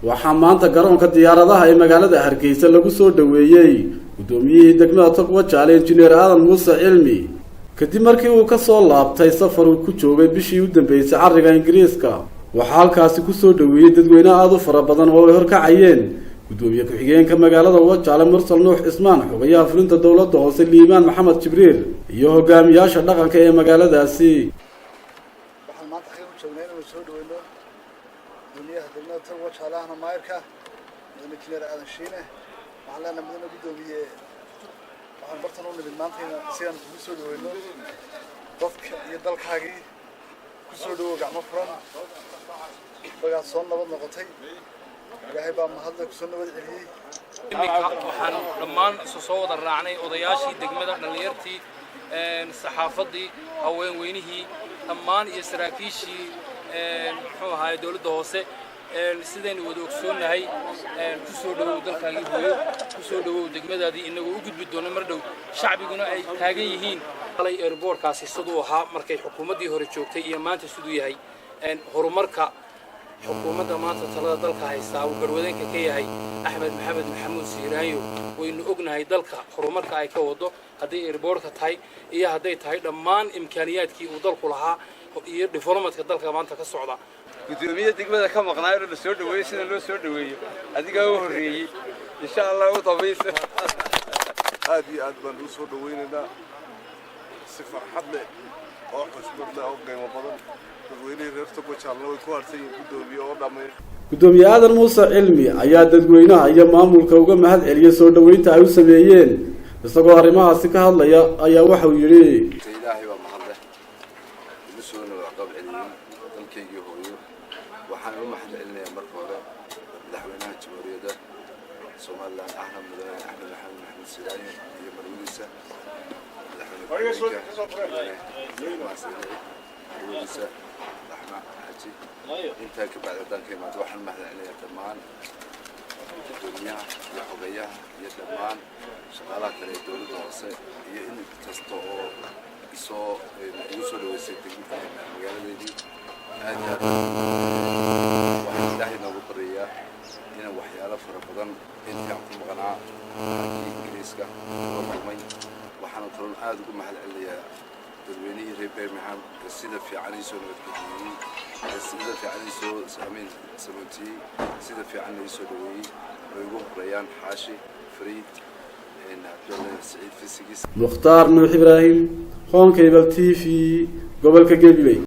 waxaa maanta garoonka diyaaradaha ee magaalada Hargeysa lagu soo dhaweeyay gudoomiyihii degmada Togwa Jaale Engineer Aadan Muuse Cilmi kadib markii uu ka soo laabtay safar uu ku joogay bishii u dambeysay cariga Ingiriiska waxaa halkaasi ku soo dhaweeyay dadweyne aad u fara badan oo ay horkacayeen gudoomiye ku-xigeenka magaalada Wajaale Mursal Nuux Ismaan xogayaha fulinta dawladda hoose Liimaan Maxamed Jibriil iyo hogaamiyaasha dhaqanka ee magaaladaasi waxaan maanta xiriir u joognay inuu soo dhaweeyno gudoomiyaha degmada Togwa Jaale ahna maayirka Engineer Aadan Shiine waxaan leenahay mudane gudoomiye waxaan bartan u nimid maanta si aan ugu soo dhaweeyno dadka iyo dalkaagii ku soo dhawo gacmo furan bagaa soo nabad noqotay ilaahay baa mahadle ku soo nabad celiyay waxaan dhammaan soo wada raacnay odayaashii degmada dhalinyartii saxaafadii haween weynihii dhammaan iyo saraakiishii muxuu ahaay dawladda hoose sidaynu wada ogsoonahay ku soo dhawow dalkaagii hooyo ku soo dhawow degmadaadii inagoo u gudbi doono mar dhow shacbiguna ay taagan yihiin qalay airportkaasi siduu ahaa markay xukuumaddii hore joogtay iyo maanta siduu yahay horumarka xukuumadda maanta talada dalka haysta uu garwadeenka ka yahay Axmed Maxamed Maxamuud Siiraayo waynu ognahay dalka horumarka ay ka wado haddii airportka tahay iyo hadday tahay dhammaan imkaaniyaadkii uu dalku lahaa iyo developmentka dalka maanta ka socda gudoomiye degmada ka maqnaa oo la soo dhaweeyay sida loo soo dhaweeyo adiga oo horeeyay insha Allah u tabaysa aad iyo aad baan u soo dhaweynaynaa si farxad leh oo xushmad leh oo qiimo badan dadweynaha reer Togwa Jaale way ku harsan yihiin gudoomiye oo dhamay gudoomiye Aadan Muuse Cilmi ayaa dadweynaha iyo maamulka uga mahad celiyay soo dhaweynta ay u sameeyeen isagoo arrimahaasi ka hadlaya ayaa waxa uu yiri ilaahay waa mahadle inuu soo nabad celiyay dalkayga hooyo waxaan u mahad celinayaa marka hore madaxweynaha jamhuuriyadda Soomaaliland Axmed Maxamed Siiraayo iyo marwadiisa inta ka bacda danka maanta waxaan mahad celinayaa dhammaan gudoomiyaha iyo xogayaha iyo dhammaan shaqaalaha kale ee dawladda hoose iyo in kasta oo igu soo dhaweysay magaaladeedii aad waxaan ilaahay noogu barayaa inaan waxyaalo fara badan intaan ku maqnaa Ingiriiska oo kulmay waxaan kaloo aad ugu mahad celinayaa dadweynihii reer Birmingham sida fiican ay soo nabadgeliyay sida fiican ay soo sameeyay sida fiican ay soo dhaweeyay oo ugu horeeyaan xaashi Fariid Abdullahi Saciid Fisigis Mukhtaar Nuux Ibraahim Hon Cable TV gobolka Gabiley